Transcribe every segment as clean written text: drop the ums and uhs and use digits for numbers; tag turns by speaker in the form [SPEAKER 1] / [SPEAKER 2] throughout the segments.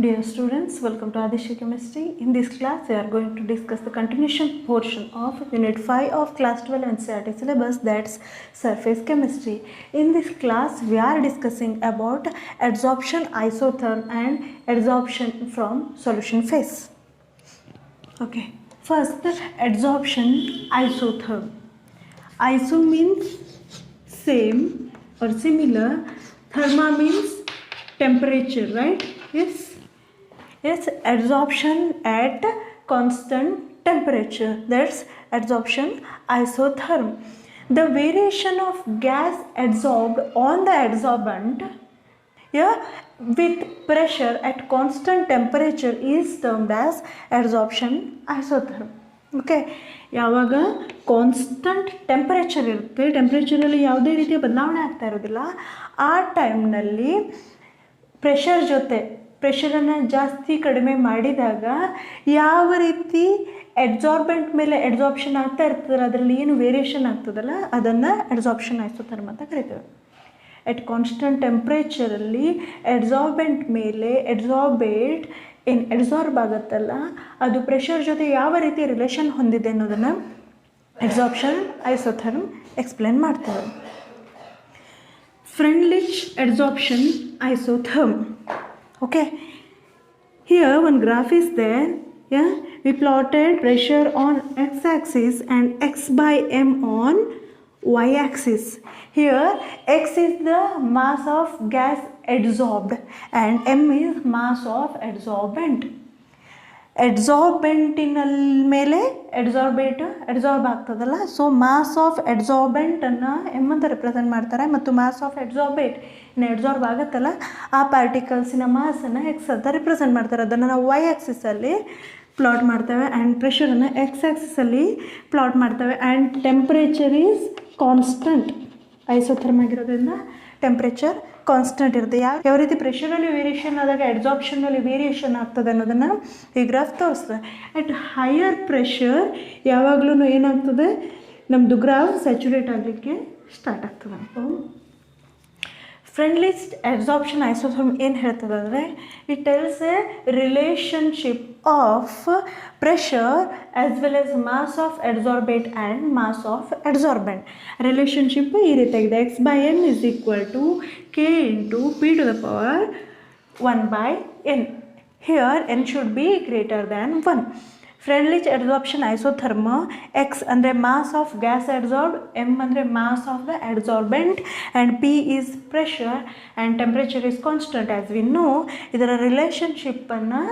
[SPEAKER 1] Dear students, welcome to Adishya Chemistry. In this class, we are going to discuss the continuation portion of Unit 5 of Class 12 NCERT syllabus, that's Surface Chemistry. In this class, we are discussing about adsorption isotherm and adsorption from solution phase. Okay, first adsorption isotherm. Iso means same or similar, therma means temperature, right? Yes, adsorption at constant temperature, that's adsorption isotherm. The variation of gas adsorbed on the adsorbent with pressure at constant temperature is termed as adsorption isotherm. Okay, ಯಾವಾಗ constant temperature ಇರುತ್ತೆ, ಟೆಂಪ್ರೇಚರಲ್ಲಿ ಯಾವುದೇ ರೀತಿಯ ಬದಲಾವಣೆ ಆಗ್ತಾ ಇರೋದಿಲ್ಲ, ಆ ಟೈಮ್ನಲ್ಲಿ pressure ಜೊತೆ ಪ್ರೆಷರನ್ನು ಜಾಸ್ತಿ ಕಡಿಮೆ ಮಾಡಿದಾಗ ಯಾವ ರೀತಿ ಅಡ್ಸಾರ್ಬೆಂಟ್ ಮೇಲೆ ಅಡ್ಸಾರ್ಪ್ಷನ್ ಆಗ್ತಾ ಇರ್ತದಲ್ಲ, ಅದರಲ್ಲಿ ಏನು ವೇರಿಯೇಷನ್ ಆಗ್ತದಲ್ಲ, ಅದನ್ನು ಅಡ್ಸಾರ್ಪ್ಷನ್ ಐಸೋಥರ್ಮ್ ಅಂತ ಕರಿತೇವೆ. ಎಟ್ ಕಾನ್ಸ್ಟಂಟ್ ಟೆಂಪ್ರೇಚರಲ್ಲಿ ಅಡ್ಸಾರ್ಬೆಂಟ್ ಮೇಲೆ ಅಡ್ಸಾರ್ಬೇಟ್ ಏನು ಅಡ್ಸಾರ್ಬ್ ಆಗುತ್ತಲ್ಲ, ಅದು ಪ್ರೆಷರ್ ಜೊತೆ ಯಾವ ರೀತಿ ರಿಲೇಷನ್ ಹೊಂದಿದೆ ಅನ್ನೋದನ್ನು ಅಡ್ಸಾರ್ಪ್ಷನ್ ಐಸೋಥರ್ಮ್ ಎಕ್ಸ್ಪ್ಲೇನ್ ಮಾಡ್ತೇವೆ. Freundlich adsorption isotherm. Okay, here one graph is there. Yeah, we plotted pressure on x-axis and x by m on y-axis. Here x is the mass of gas adsorbed and m is mass of adsorbent. ಅಡ್ಸಾರ್ಬೆಂಟಿನ ಮೇಲೆ adsorb ಆಗ್ತದಲ್ಲ, so mass of ಅಡ್ಸಾರ್ಬೆಂಟನ್ನು M ಅಂತ represent ಮಾಡ್ತಾರೆ, ಮತ್ತು mass of ಅಡ್ಸಾರ್ಬೇಟ್ ಇನ್ನು adsorb ಆಗುತ್ತಲ್ಲ ಆ ಪಾರ್ಟಿಕಲ್ಸಿನ ಮಾಸನ್ನು X ಅಂತ represent ಮಾಡ್ತಾರೆ. ಅದನ್ನು ನಾವು ವೈ ಆ್ಯಕ್ಸಿಸಲ್ಲಿ ಪ್ಲಾಟ್ ಮಾಡ್ತೇವೆ ಆ್ಯಂಡ್ ಪ್ರೆಷರನ್ನು ಎಕ್ಸ್ ಆ್ಯಕ್ಸಿಸಲ್ಲಿ ಪ್ಲಾಟ್ ಮಾಡ್ತೇವೆ. And temperature is constant, isotherm ಆಗಿರೋದ್ರಿಂದ ಟೆಂಪ್ರೇಚರ್ ಕಾನ್ಸ್ಟೆಂಟ್ ಇರುತ್ತೆ. ಯಾವ ರೀತಿ ಪ್ರೆಷರಲ್ಲಿ ವೇರಿಯೇಷನ್ ಆದಾಗ ಅಡ್ಸಾರ್ಪ್ಷನಲ್ಲಿ ವೇರಿಯೇಷನ್ ಆಗ್ತದೆ ಅನ್ನೋದನ್ನು ಈ ಗ್ರಾಫ್ ತೋರಿಸ್ತದೆ. ಅಟ್ ಹೈಯರ್ ಪ್ರೆಷರ್ ಯಾವಾಗಲೂ ಏನಾಗ್ತದೆ, ನಮ್ಮದು ಗ್ರಾಫ್ ಸ್ಯಾಚುರೇಟ್ ಆಗಲಿಕ್ಕೆ ಸ್ಟಾರ್ಟ್ ಆಗ್ತದೆ. ಫ್ರೆಂಡ್ಲಿ ಅಡ್ಸಾರ್ಪ್ಷನ್ ಐಸೋಥರ್ಮ್ ಏನು ಹೇಳ್ತದೆ ಅಂದರೆ, it tells a relationship of pressure as well as mass of adsorbate and mass of adsorbent. Relationship ಈ ರೀತಿಯಾಗಿದೆ, x by n is equal to k into p to the power 1/n. Here n should be greater than 1. Freundlich adsorption isotherm, x ಅಂದರೆ mass of gas adsorbed, m ಅಂದರೆ mass of the adsorbent and P is pressure and temperature is constant as we know. ಇದರ ರಿಲೇಷನ್ಶಿಪ್ಪನ್ನು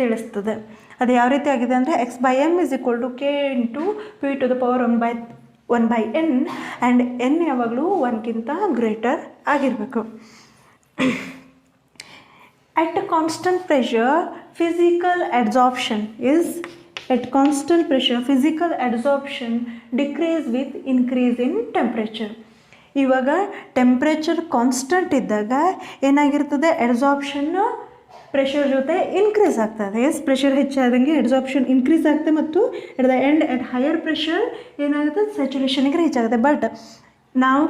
[SPEAKER 1] ತಿಳಿಸ್ತದೆ. ಅದು ಯಾವ ರೀತಿ ಆಗಿದೆ ಅಂದರೆ, x by m is equal to k into p to the power 1/n and n ಯಾವಾಗಲೂ 1ಗಿಂತ ಗ್ರೇಟರ್ ಆಗಿರಬೇಕು. At constant pressure, physical adsorption decrease with increase in temperature. ಇವಾಗ ಟೆಂಪ್ರೇಚರ್ ಕಾನ್ಸ್ಟಂಟ್ ಇದ್ದಾಗ ಏನಾಗಿರ್ತದೆ, ಅಡ್ಸಾರ್ಪ್ಷನ್ ಪ್ರೆಷರ್ ಜೊತೆ ಇನ್ಕ್ರೀಸ್ ಆಗ್ತದೆ. S, pressure ಹೆಚ್ಚಾದಂಗೆ adsorption increase ಆಗುತ್ತೆ ಮತ್ತು at the end at higher pressure ಏನಾಗುತ್ತೆ, ಸ್ಯಾಚುರೇಷನ್ಗೆ ರೀಚ್ ಆಗುತ್ತೆ. ಬಟ್ ನಾವು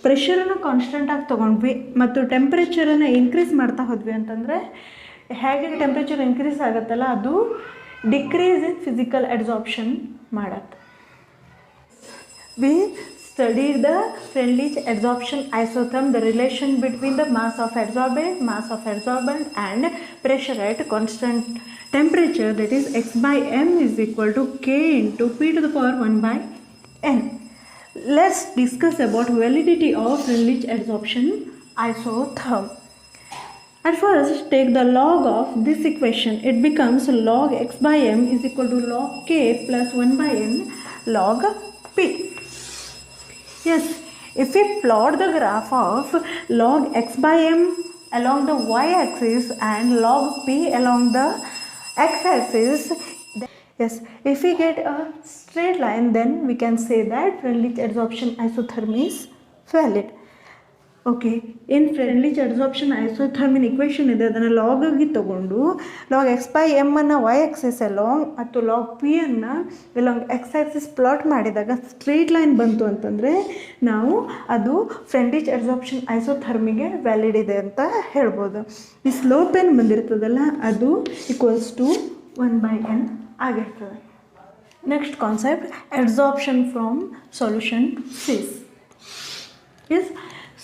[SPEAKER 1] ಪ್ರೆಷರನ್ನು ಕಾನ್ಸ್ಟೆಂಟಾಗಿ ತೊಗೊಂಡ್ವಿ ಮತ್ತು ಟೆಂಪ್ರೇಚರನ್ನು ಇನ್ಕ್ರೀಸ್ ಮಾಡ್ತಾ ಹೋದ್ವಿ ಅಂತಂದರೆ, ಹೇಗೆ ಟೆಂಪ್ರೇಚರ್ ಇನ್ಕ್ರೀಸ್ ಆಗುತ್ತಲ್ಲ ಅದು ಡಿಕ್ರೀಸ್ ಇನ್ ಫಿಸಿಕಲ್ ಅಡ್ಸಾರ್ಪ್ಷನ್ ಮಾಡುತ್ತೆ. We studied the Freundlich adsorption isotherm, the relation between the mass of adsorbent and pressure at constant temperature, that is x by m is equal to k into p to the power 1/n. Let's discuss about validity of Freundlich adsorption isotherm. At first, take the log of this equation. It becomes log x by m is equal to log k plus 1/n log p. Yes, if we plot the graph of log x by m along the y-axis and log p along the x-axis, yes, if we get a straight line, then we can say that Freundlich adsorption isotherm is valid. Okay, in Freundlich adsorption ಐಸೋಥರ್ಮಿನ್ equation ಇದೆ, ಅದನ್ನು log ಆಗಿ ತೊಗೊಂಡು log x by m ಅನ್ನು y axis along ಮತ್ತು log p ಅನ್ನು long x axis plot ಮಾಡಿದಾಗ straight line ಬಂತು ಅಂತಂದರೆ ನಾವು ಅದು ಫ್ರೆಂಡ್ಲಿ ಅಡ್ಸಾರ್ಪ್ಷನ್ ಐಸೋಥರ್ಮಿಗೆ ವ್ಯಾಲಿಡ್ ಇದೆ ಅಂತ ಹೇಳ್ಬೋದು. ಈ ಸ್ಲೋಪ್ ಏನು ಬಂದಿರ್ತದಲ್ಲ ಅದು ಈಕ್ವಲ್ಸ್ ಟು 1/n ಆಗಿರ್ತದೆ. Next concept adsorption from solution phase. Yes,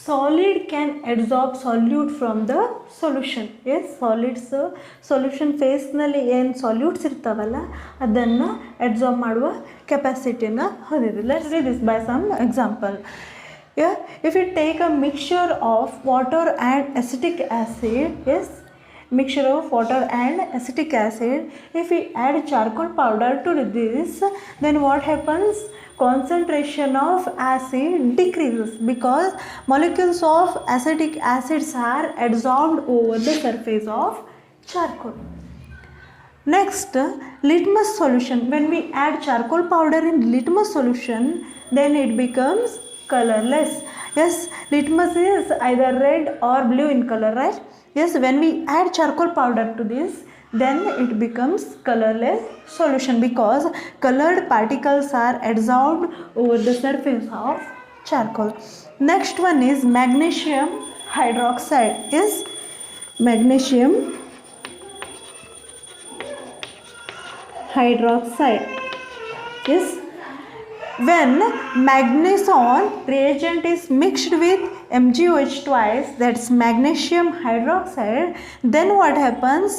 [SPEAKER 1] solid can absorb solute from the solution. Yes, solids solution phase ನಲ್ಲಿ ಏನು solutes ಇರ್ತಾವಲ್ಲ ಅದನ್ನು absorb ಮಾಡುವ ಕೆಪಾಸಿಟಿನ ಹೊಂದಿದೆ. Let's read this by some example. Yeah, if you take a mixture of water and acetic acid, yes, mixture of water and acetic acid, if we add charcoal powder to this, then what happens? Concentration of acid decreases because molecules of acetic acids are adsorbed over the surface of charcoal. Next, litmus solution. When we add charcoal powder in litmus solution, then it becomes colorless. Yes, litmus is either red or blue in color, right? Yes, when we add charcoal powder to this, then it becomes colorless solution because colored particles are adsorbed over the surface of charcoal. Next one is magnesium hydroxide. Yes, magnesium hydroxide. Yes, when magnesium reagent is mixed with MgOH twice, that's magnesium hydroxide, then what happens?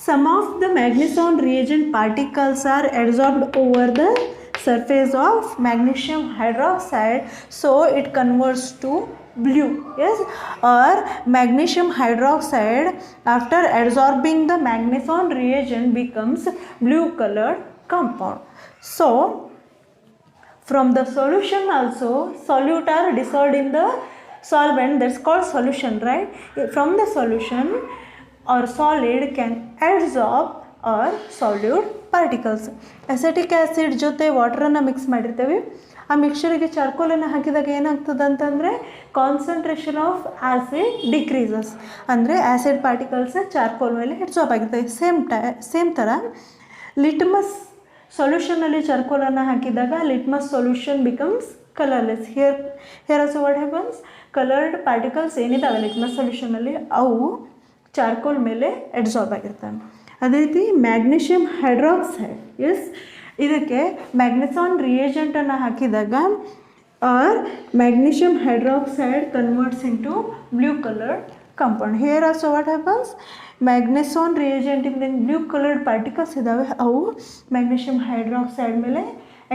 [SPEAKER 1] Some of the magnesium reagent particles are adsorbed over the surface of magnesium hydroxide, so it converts to blue. Yes, or magnesium hydroxide after absorbing the magnesium reagent becomes blue colored compound. So from the solution also solute are dissolved in the solvent, that's called solution, right? From the solution or solid can adsorb or solute particles. Acetic acid ಜೊತೆ ವಾಟರನ್ನು mix ಮಾಡಿರ್ತೇವೆ. ಆ ಮಿಕ್ಸ್ಚರಿಗೆ ಚಾರ್ಕೋಲನ್ನು ಹಾಕಿದಾಗ ಏನಾಗ್ತದೆ ಅಂತಂದರೆ concentration of acid decreases, ಅಂದರೆ acid particles charcoal ಮೇಲೆ adsorb ಆಗಿರ್ತವೆ. Same ಥರ ಲಿಟ್ಮಸ್ ಸೊಲ್ಯೂಷನಲ್ಲಿ ಚಾರ್ಕೋಲನ್ನು ಹಾಕಿದಾಗ litmus solution becomes colourless. Here also what happens, coloured particles ಏನಿದಾವೆ ಲಿಟ್ಮಸ್ ಸೊಲ್ಯೂಷನಲ್ಲಿ ಅವು ಚಾರ್ಕೋಲ್ ಮೇಲೆ ಅಡ್ಸಾರ್ಬ್ ಆಗಿರ್ತಾವೆ. ಅದೇ ರೀತಿ ಮ್ಯಾಗ್ನೀಷಿಯಮ್ ಹೈಡ್ರಾಕ್ಸೈಡ್, ಎಸ್, ಇದಕ್ಕೆ ಮ್ಯಾಗ್ನೆಸಾನ್ ರಿಯೇಜೆಂಟನ್ನು ಹಾಕಿದಾಗ or magnesium hydroxide converts into blue coloured compound. Here also what happens, magneson ರಿಯೇಜೆಂಟಿಂದ ಬ್ಲೂ ಕಲರ್ಡ್ ಪಾರ್ಟಿಕಲ್ಸ್ ಇದ್ದಾವೆ ಅವು ಮ್ಯಾಗ್ನೀಷಿಯಮ್ ಹೈಡ್ರಾಕ್ಸೈಡ್ ಮೇಲೆ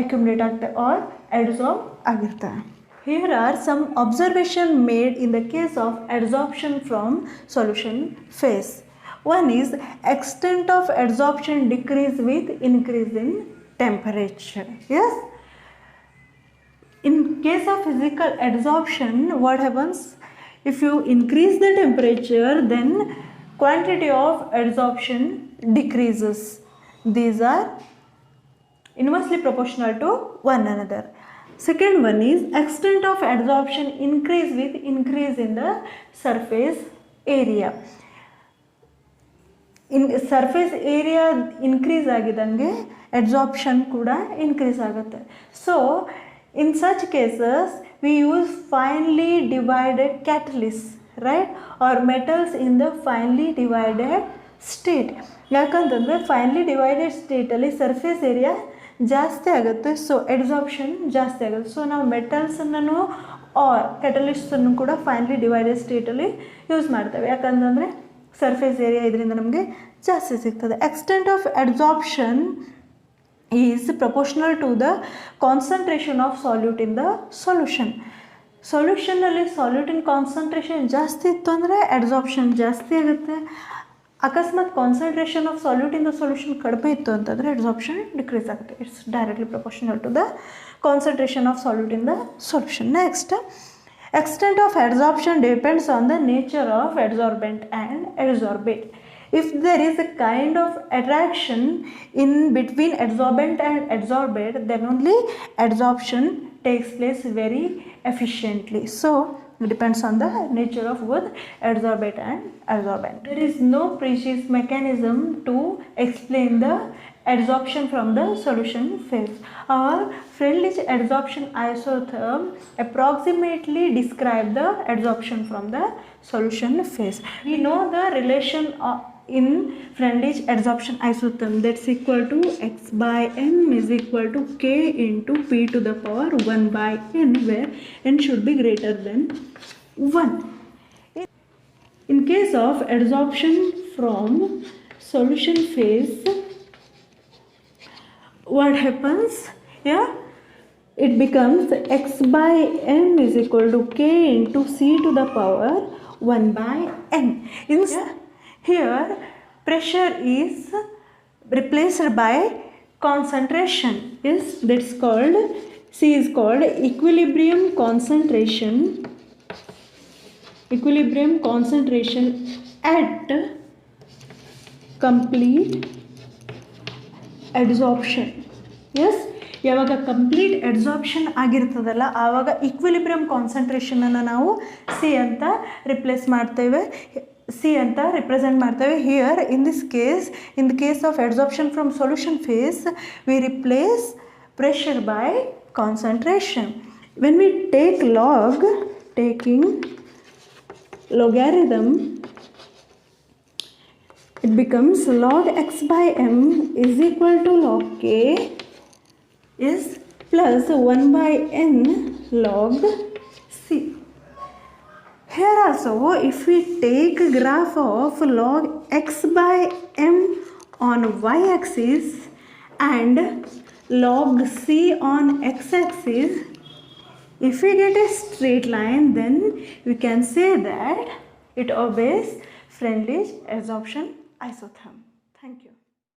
[SPEAKER 1] ಅಕ್ಯುಮುಲೇಟ್ ಆಗ್ತವೆ ಆರ್ ಅಡ್ಸಾರ್ಬ್ ಆಗಿರ್ತವೆ. Here are some observations made in the case of adsorption from solution phase. One is extent of adsorption decrease with increase in temperature. Yes, in case of physical adsorption what happens, if you increase the temperature then quantity of adsorption decreases. These are inversely proportional to one another. Second one is extent of adsorption increase with increase in the surface area. In surface area increase ಆಗಿದಂಗೆ adsorption ಕೂಡ increase ಆಗುತ್ತೆ. So in such cases we use finely divided catalysts, right, or metals in the finely divided state. ಯಾಕಂತಂದರೆ finally divided ಸ್ಟೇಟಲ್ಲಿ surface area ಜಾಸ್ತಿ ಆಗುತ್ತೆ, so adsorption ಜಾಸ್ತಿ ಆಗುತ್ತೆ. So ನಾವು ಮೆಟಲ್ಸನ್ನು R ಕೆಟಲಿಸ್ಟನ್ನು ಕೂಡ finally divided ಸ್ಟೇಟಲ್ಲಿ use ಮಾಡ್ತೇವೆ, ಯಾಕಂತಂದರೆ ಸರ್ಫೇಸ್ ಏರಿಯಾ ಇದರಿಂದ ನಮಗೆ ಜಾಸ್ತಿ ಸಿಗ್ತದೆ. Extent of adsorption is proportional to the concentration of solute in the solution. ಸೊಲ್ಯೂಷನ್ನಲ್ಲಿ ಸಾಲ್ಯೂಟಿನ ಕಾನ್ಸಂಟ್ರೇಷನ್ ಜಾಸ್ತಿ ಇತ್ತು ಅಂದರೆ ಅಡ್ಸಾರ್ಪ್ಷನ್ ಜಾಸ್ತಿ ಆಗುತ್ತೆ. ಅಕಸ್ಮಾತ್ concentration of solute in the solution ಕಡಿಮೆ ಇತ್ತು ಅಂತಂದರೆ ಅಡ್ಸಾರ್ಪ್ಷನ್ ಡಿಕ್ರೀಸ್ ಆಗುತ್ತೆ. It's directly proportional to the concentration of solute in the solution. Next, extent of adsorption depends on the nature of adsorbent and adsorbate. If there is a kind of attraction in between adsorbent and adsorbate, then only adsorption takes place very efficiently. So depends on the nature of both adsorbate and absorbent. There is no precise mechanism to explain the adsorption from the solution phase. Our Freundlich adsorption isotherm approximately describe the adsorption from the solution phase. We know the relation in Freundlich adsorption isotherm, that's equal to x by m is equal to k into p to the power 1 by n, where n should be greater than 1. In case of adsorption from solution phase, what happens? It becomes x by m is equal to k into c to the power 1 by n. Here pressure is replaced by concentration. That's called, C is called equilibrium concentration at complete adsorption. ಯಾವಾಗ complete adsorption ಆಗಿರ್ತದಲ್ಲ ಆವಾಗ equilibrium ಕಾನ್ಸಂಟ್ರೇಷನನ್ನು ನಾವು C ಅಂತ represent ಮಾಡ್ತೇವೆ. Here in the case of adsorption from solution phase we replace pressure by concentration. When we take taking logarithm, it becomes log x by m is equal to log k is plus 1 by n log c. Here also, if we take graph of log x by m on y-axis and log c on x-axis, if we get a straight line, then we can say that it obeys Freundlich adsorption isotherm. Thank you.